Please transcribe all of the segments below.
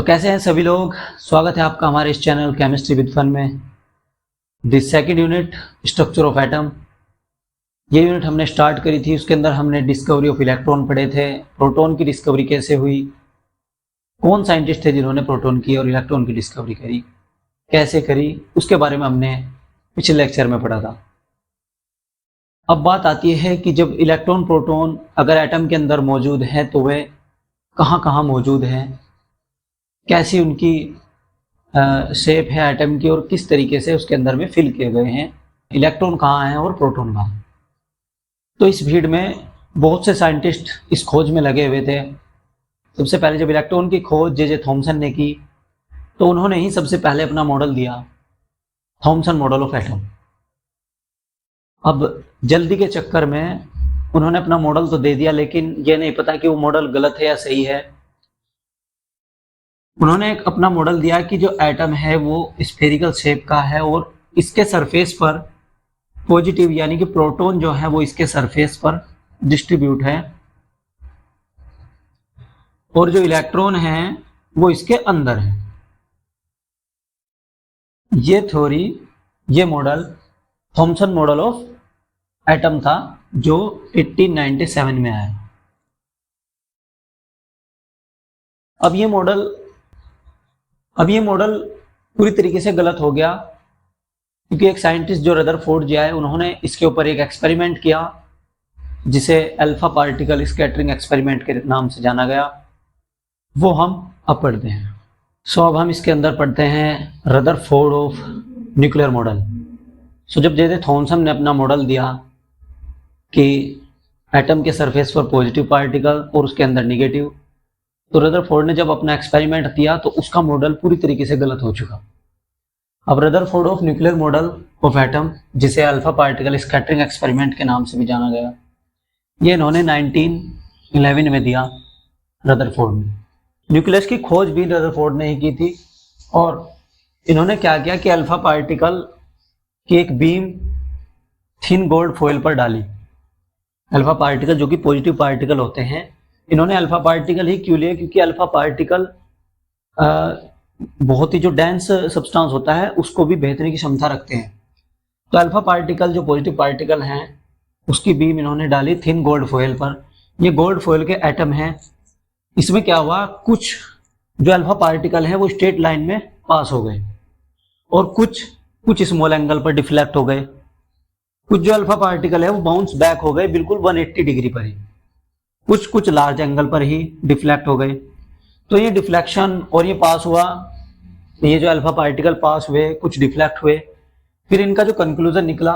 तो कैसे हैं सभी लोग। स्वागत है आपका हमारे इस चैनल केमिस्ट्री विद फन में। This second unit structure of atom, ये यूनिट हमने स्टार्ट करी थी। उसके अंदर हमने डिस्कवरी ऑफ इलेक्ट्रॉन पढ़े थे, प्रोटॉन की डिस्कवरी कैसे हुई, कौन साइंटिस्ट थे जिन्होंने प्रोटॉन की और इलेक्ट्रॉन की डिस्कवरी करी, कैसे करी, उसके बारे में हमने पिछले लेक्चर में पढ़ा था। अब बात आती है कि जब इलेक्ट्रॉन प्रोटॉन अगर एटम के अंदर मौजूद हैं तो वे कहाँ कहाँ मौजूद हैं, कैसी उनकी शेप है एटम की और किस तरीके से उसके अंदर में फिल किए गए हैं, इलेक्ट्रॉन कहाँ हैं और प्रोटॉन कहाँ हैं। तो इस भीड़ में बहुत से साइंटिस्ट इस खोज में लगे हुए थे। सबसे पहले जब इलेक्ट्रॉन की खोज जे थॉमसन ने की तो उन्होंने ही सबसे पहले अपना मॉडल दिया, थॉमसन मॉडल ऑफ एटम। अब जल्दी के चक्कर में उन्होंने अपना मॉडल तो दे दिया, लेकिन ये नहीं पता कि वो मॉडल गलत है या सही है। उन्होंने एक अपना मॉडल दिया कि जो एटम है वो स्फेरिकल शेप का है और इसके सरफेस पर पॉजिटिव यानी कि प्रोटॉन जो है वो इसके सरफेस पर डिस्ट्रीब्यूट है और जो इलेक्ट्रॉन है वो इसके अंदर है। ये थ्योरी, ये model Thompson model of atom था जो 1897 में आया। अब ये मॉडल पूरी तरीके से गलत हो गया, क्योंकि एक साइंटिस्ट जो रदरफोर्ड जी आए उन्होंने इसके ऊपर एक एक्सपेरिमेंट किया जिसे अल्फा पार्टिकल स्कैटरिंग एक्सपेरिमेंट के नाम से जाना गया। वो हम अब पढ़ते हैं। अब हम इसके अंदर पढ़ते हैं रदरफोर्ड ऑफ न्यूक्लियर मॉडल। जब जे थॉमसन ने अपना मॉडल दिया कि एटम के सरफेस पर पॉजिटिव पार्टिकल और उसके अंदर निगेटिव, तो रदरफोर्ड ने जब अपना एक्सपेरिमेंट दिया तो उसका मॉडल पूरी तरीके से गलत हो चुका। अब Rutherford of nuclear model of atom, जिसे अल्फा पार्टिकल स्कैटरिंग एक्सपेरिमेंट के नाम से भी जाना गया, ये इन्होंने 1911 में दिया रदरफोर्ड ने। न्यूक्लियस की खोज भी रदरफोर्ड ने ही की थी और इन्होंने क्या किया कि अल्फा पार्टिकल की एक बीम थिन गोल्ड फॉइल पर डाली। अल्फा पार्टिकल जो कि पॉजिटिव पार्टिकल होते हैं, इन्होंने अल्फा पार्टिकल ही क्यों लिए, क्योंकि अल्फा पार्टिकल बहुत ही जो डेंस सब्सटेंस होता है उसको भी भेजने की क्षमता रखते हैं। तो अल्फा पार्टिकल जो पॉजिटिव पार्टिकल हैं उसकी बीम इन्होंने डाली थिन गोल्ड फॉइल पर। ये गोल्ड फॉइल के एटम हैं। इसमें क्या हुआ, कुछ जो अल्फा पार्टिकल हैं वो स्ट्रेट लाइन में पास हो गए और कुछ स्मॉल एंगल पर डिफ्लेक्ट हो गए। कुछ जो अल्फा पार्टिकल है वो बाउंस बैक हो गए बिल्कुल 180 डिग्री पर ही, कुछ लार्ज एंगल पर ही डिफ्लेक्ट हो गए। तो ये डिफ्लेक्शन और ये पास हुआ, ये जो अल्फा पार्टिकल पास हुए, कुछ डिफ्लेक्ट हुए, फिर इनका जो कंक्लूजन निकला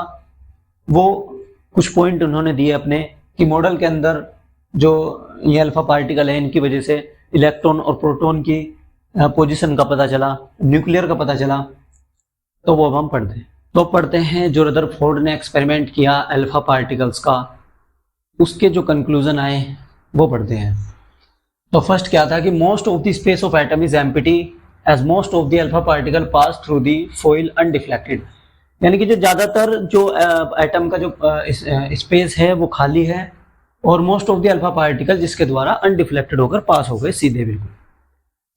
वो कुछ पॉइंट उन्होंने दिए अपने कि मॉडल के अंदर जो ये अल्फा पार्टिकल है इनकी वजह से इलेक्ट्रॉन और प्रोटॉन की पोजीशन का पता चला, न्यूक्लियर का पता चला। तो वो अब हम पढ़ते हैं जो रदरफोर्ड ने एक्सपेरिमेंट किया अल्फा पार्टिकल्स का, उसके जो कंक्लूजन आए वो पढ़ते हैं। तो फर्स्ट क्या था कि most of the space of atom is empty as most of the alpha particle pass through the foil undeflected. यानी कि जो ज़्यादातर जो एटम का जो स्पेस है वो खाली है और most of the alpha particle जिसके द्वारा अनडिफ्लेक्टेड होकर पास हो गए सीधे बिल्कुल।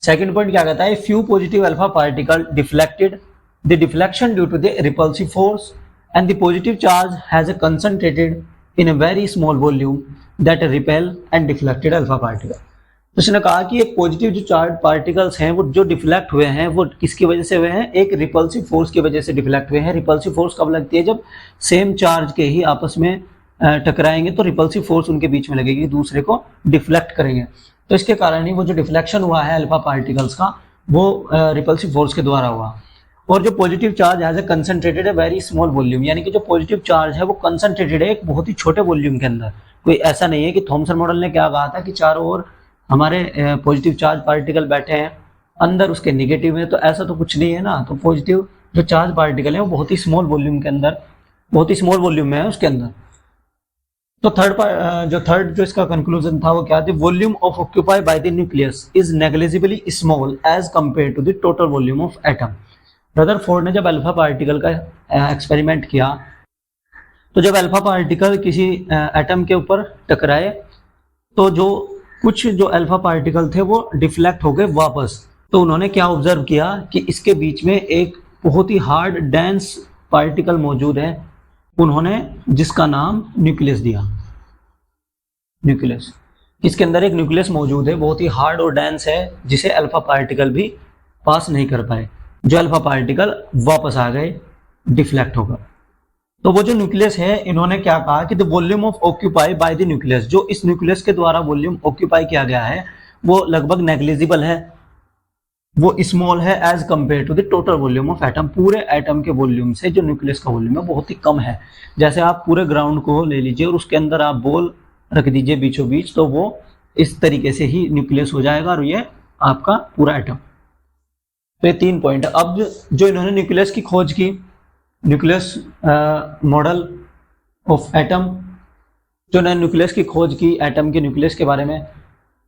सेकंड पॉइंट क्या कहता है, few positive alpha particle deflected the deflection due to the repulsive force and the positive charge has concentrated in a very small volume that repel and deflected alpha particle. तो उसने कहा कि एक positive जो charge particles हैं वो जो deflect हुए हैं वो किसकी वजह से हुए हैं, एक रिपल्सिव फोर्स की वजह से डिफ्लेक्ट हुए हैं। रिपल्सिव फोर्स कब लगती है, जब सेम चार्ज के ही आपस में टकराएंगे तो रिपल्सिव फोर्स उनके बीच में लगेगी, दूसरे को डिफ्लेक्ट करेंगे। तो इसके कारण ही वो जो डिफ्लेक्शन हुआ है अल्फा पार्टिकल्स का वो रिपल्सिव फोर्स के द्वारा हुआ। और जो पॉजिटिव चार्ज हैज कंसंट्रेटेड है वेरी स्मॉल वॉल्यूम, यानी कि जो पॉजिटिव चार्ज है वो कंसंट्रेटेड है एक बहुत ही छोटे वॉल्यूम के अंदर। कोई ऐसा नहीं है कि थॉमसन मॉडल ने क्या कहा था कि चारों ओर हमारे पॉजिटिव चार्ज पार्टिकल बैठे हैं, अंदर उसके निगेटिव है, तो ऐसा तो कुछ नहीं है ना। तो पॉजिटिव जो चार्ज पार्टिकल है वो बहुत ही स्मॉल वॉल्यूम के अंदर, बहुत ही स्मॉल वॉल्यूम में है उसके अंदर। तो थर्ड जो इसका कंक्लूजन था वो क्या था, volume of occupy by the nucleus is negligibly small as compare to the total volume of atom. Rutherford ने जब अल्फा पार्टिकल का एक्सपेरिमेंट किया तो जब अल्फा पार्टिकल किसी एटम के ऊपर टकराए तो जो कुछ जो अल्फा पार्टिकल थे वो डिफ्लेक्ट हो गए वापस तो उन्होंने क्या ऑब्जर्व किया कि इसके बीच में एक बहुत ही हार्ड डेंस पार्टिकल मौजूद है, उन्होंने जिसका नाम न्यूक्लियस दिया। न्यूक्लियस, इसके अंदर एक न्यूक्लियस मौजूद है, बहुत ही हार्ड और डेंस है, जिसे अल्फा पार्टिकल भी पास नहीं कर पाए। जो अल्फा पार्टिकल वापस आ गए डिफ्लेक्ट होकर। तो वो जो न्यूक्लियस है, इन्होंने क्या कहा कि the volume of occupy by the nucleus, जो इस न्यूक्लियस के द्वारा वॉल्यूम ऑक्यूपाई किया गया है वो लगभग नेग्लिजिबल है, वो स्मॉल है as compare to the total volume of atom. पूरे एटम के वॉल्यूम से जो न्यूक्लियस का वॉल्यूम है बहुत ही कम है। जैसे आप पूरे ग्राउंड को ले लीजिए और उसके अंदर आप बॉल रख दीजिए बीचों बीच, तो वो इस तरीके से ही न्यूक्लियस हो जाएगा और ये आपका पूरा एटम। तो ये 3 पॉइंट। अब जो इन्होंने न्यूक्लियस की खोज की, न्यूक्लियस मॉडल ऑफ एटम, जो इन्होंने न्यूक्लियस की खोज की एटम के न्यूक्लियस के बारे में,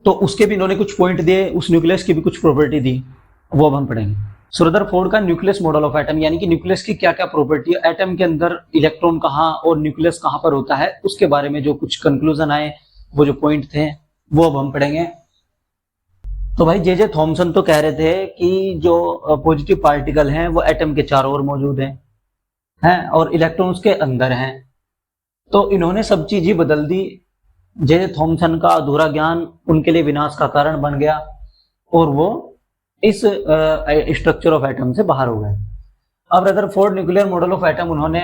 तो उसके भी इन्होंने कुछ पॉइंट दिए, उस न्यूक्लियस की भी कुछ प्रॉपर्टी दी, वो अब हम पढ़ेंगे। सो रदरफोर्ड का न्यूक्लियस मॉडल ऑफ एटम, यानी कि न्यूक्लियस की क्या क्या प्रॉपर्टी है, एटम के अंदर इलेक्ट्रॉन कहाँ और न्यूक्लियस कहाँ पर होता है, उसके बारे में जो कुछ कंक्लूजन आए, वो जो पॉइंट थे वो अब हम पढ़ेंगे। तो भाई जे थॉमसन तो कह रहे थे कि जो पॉजिटिव पार्टिकल हैं वो एटम के चारों ओर मौजूद हैं और इलेक्ट्रॉन उसके अंदर हैं। तो इन्होंने सब चीज ही बदल दी। जे थॉमसन का अधूरा ज्ञान उनके लिए विनाश का कारण बन गया और वो इस स्ट्रक्चर ऑफ एटम से बाहर हो गए। अब Rutherford nuclear model of atom, उन्होंने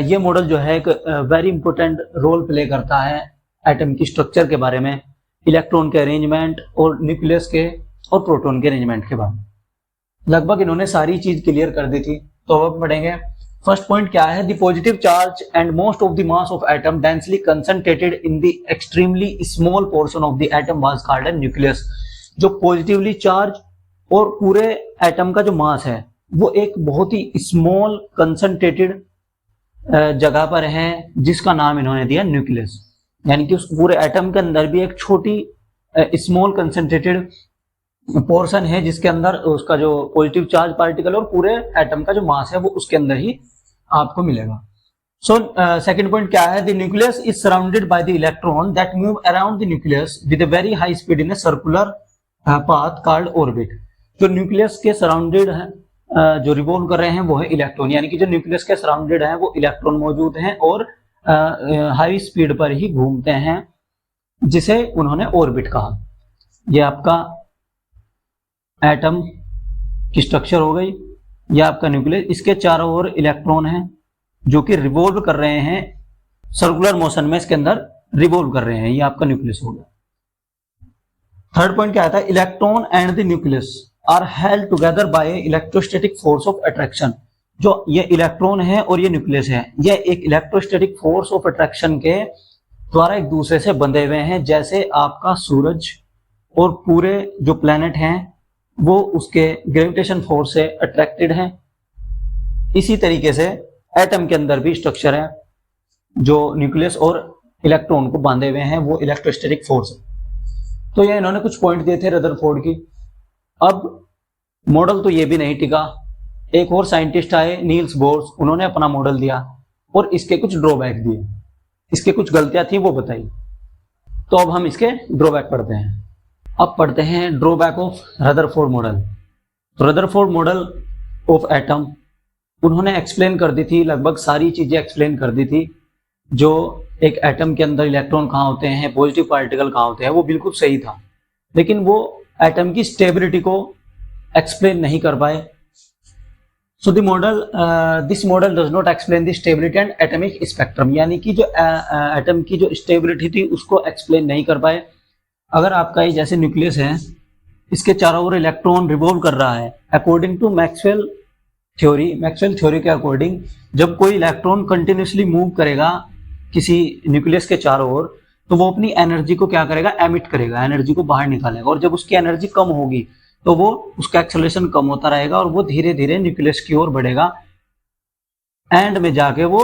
ये मॉडल जो है एक वेरी इंपॉर्टेंट रोल प्ले करता है एटम की स्ट्रक्चर के बारे में, इलेक्ट्रॉन के अरेंजमेंट और न्यूक्लियस के और प्रोटॉन के अरेंजमेंट के बारे में। लगभग इन्होंने सारी चीज क्लियर कर दी थी। तो अब पढ़ेंगे। फर्स्ट पॉइंट क्या है, the positive charge and most of the mass of atom densely concentrated in the extremely small portion of the atom was called an nucleus. जो पॉजिटिवली चार्ज और पूरे एटम का जो मास है वो एक बहुत ही स्मॉल कंसंट्रेटेड जगह पर है, जिसका नाम इन्होंने दिया न्यूक्लियस। यानी कि उस पूरे एटम के अंदर भी एक छोटी स्मॉल कंसंट्रेटेड पोर्शन है, जिसके अंदर उसका जो पॉजिटिव चार्ज पार्टिकल और पूरे एटम का जो मास है वो उसके अंदर ही आपको मिलेगा। सो सेकंड पॉइंट क्या है, the nucleus is surrounded by the electron that move around the nucleus with a very high speed in a circular path called orbit. जो न्यूक्लियस के सराउंडेड है, जो रिवॉल्व कर रहे हैं वो है इलेक्ट्रॉन, यानी कि जो न्यूक्लियस के सराउंडेड है वो इलेक्ट्रॉन मौजूद हैं और हाई स्पीड पर ही घूमते हैं, जिसे उन्होंने ऑर्बिट कहा। ये आपका एटम की स्ट्रक्चर हो गई, यह आपका न्यूक्लियस, इसके चारों ओर इलेक्ट्रॉन हैं जो कि रिवॉल्व कर रहे हैं, सर्कुलर मोशन में इसके अंदर रिवॉल्व कर रहे हैं, ये आपका न्यूक्लियस हो गया। थर्ड पॉइंट क्या आता है, electron and the nucleus are held together by electrostatic force of attraction. जो ये इलेक्ट्रॉन है और ये न्यूक्लियस है, ये एक इलेक्ट्रोस्टैटिक फोर्स ऑफ अट्रैक्शन के द्वारा एक दूसरे से बंधे हुए हैं। जैसे आपका सूरज और पूरे जो प्लैनेट हैं वो उसके ग्रेविटेशन फोर्स से अट्रैक्टेड हैं, इसी तरीके से एटम के अंदर भी स्ट्रक्चर है जो न्यूक्लियस और इलेक्ट्रॉन को बांधे हुए हैं, वो इलेक्ट्रोस्टैटिक फोर्स है। तो ये इन्होंने कुछ पॉइंट दिए थे रदरफोर्ड की। अब मॉडल तो ये भी नहीं टिका, एक और साइंटिस्ट आए नील्स बोर्स, उन्होंने अपना मॉडल दिया और इसके कुछ ड्रॉबैक दिए, इसके कुछ गलतियां थी वो बताई। तो अब हम इसके ड्रॉबैक पढ़ते हैं। अब पढ़ते हैं drawback of Rutherford model. Rutherford model of atom, उन्होंने एक्सप्लेन कर दी थी, लगभग सारी चीजें एक्सप्लेन कर दी थी। जो एक एटम के अंदर इलेक्ट्रॉन कहाँ होते हैं, पॉजिटिव पार्टिकल कहाँ होते हैं, वो बिल्कुल सही था, लेकिन वो एटम की स्टेबिलिटी को एक्सप्लेन नहीं कर पाए। So this model does not explain the stability and atomic spectrum, यानी कि जो एटम की जो स्टेबिलिटी थी उसको एक्सप्लेन नहीं कर पाए। अगर आपका ये जैसे न्यूक्लियस है, इसके चारों ओर इलेक्ट्रॉन रिवॉल्व कर रहा है, अकॉर्डिंग टू मैक्सवेल थ्योरी के अकॉर्डिंग, जब कोई इलेक्ट्रॉन कंटिन्यूसली मूव करेगा किसी न्यूक्लियस के चारों ओर, तो वो अपनी एनर्जी को क्या करेगा, एमिट करेगा, एनर्जी को बाहर निकालेगा, और जब उसकी एनर्जी कम होगी तो वो उसका एक्सेलरेशन कम होता रहेगा और वो धीरे धीरे न्यूक्लियस की ओर बढ़ेगा, एंड में जाके वो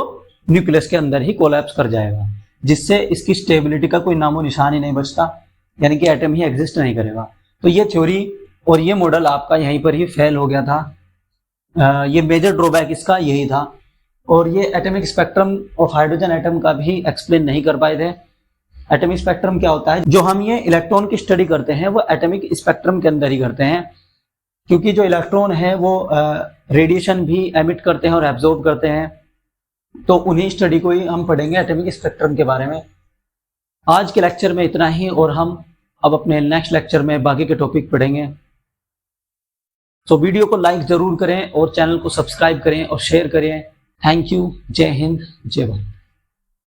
न्यूक्लियस के अंदर ही कोलैप्स कर जाएगा, जिससे इसकी स्टेबिलिटी का कोई नामो निशान ही नहीं बचता, यानी कि एटम ही एग्जिस्ट नहीं करेगा। तो ये थ्योरी और ये मॉडल आपका यहीं पर ही फेल हो गया था। ये मेजर ड्रॉबैक इसका यही था। और ये atomic spectrum of hydrogen atom का भी एक्सप्लेन नहीं कर पाए थे। एटॉमिक स्पेक्ट्रम क्या होता है, जो हम ये इलेक्ट्रॉन की स्टडी करते हैं वो एटॉमिक स्पेक्ट्रम के अंदर ही करते हैं। क्योंकि जो इलेक्ट्रॉन है वो रेडिएशन भी एमिट करते हैं और एब्जॉर्ब करते हैं, तो उन्हीं स्टडी को ही हम पढ़ेंगे एटॉमिक स्पेक्ट्रम के बारे में। आज के लेक्चर में इतना ही, और हम अब अपने नेक्स्ट लेक्चर में बाकी के टॉपिक पढ़ेंगे। तो वीडियो को लाइक जरूर करें और चैनल को सब्सक्राइब करें और शेयर करें। Thank you. जय हिंद, जय भारत।